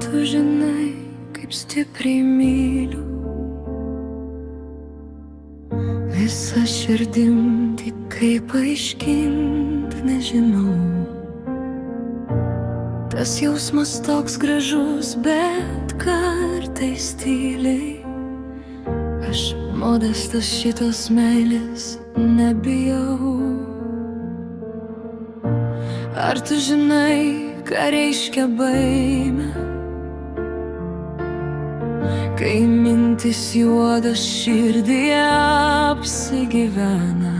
tu žinai, kaip stipriai myliu? Visa širdim, tik kaip paaiškint nežinau. Tas jausmas toks gražus, bet kartais tyliai. Aš modestas šitos meilės nebijau. Ar tu žinai, ką reiškia baimė? Kai mintis juodas širdyje apsigyvena,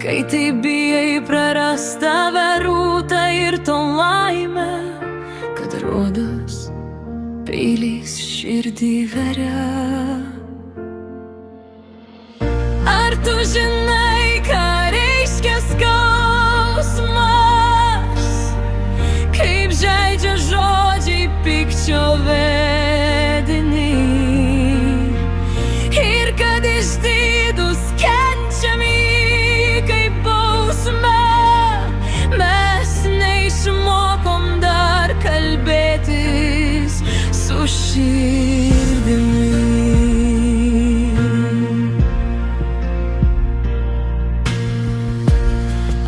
kai tai bijai prarast tave rūtą ir to laimę, kad rodos peiliais širdį veria. Ar tu žinai, ką reiškia skausmas? Kaip žaidžia žodžiai pykčio vedini, ir kad išdidūs kenčiami kaip bausme, mes neišmokom dar kalbėtis su širdimi.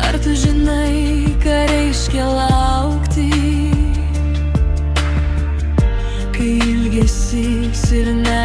Ar tu žinai, ką reiškia laukti, kai ilgesys ir ne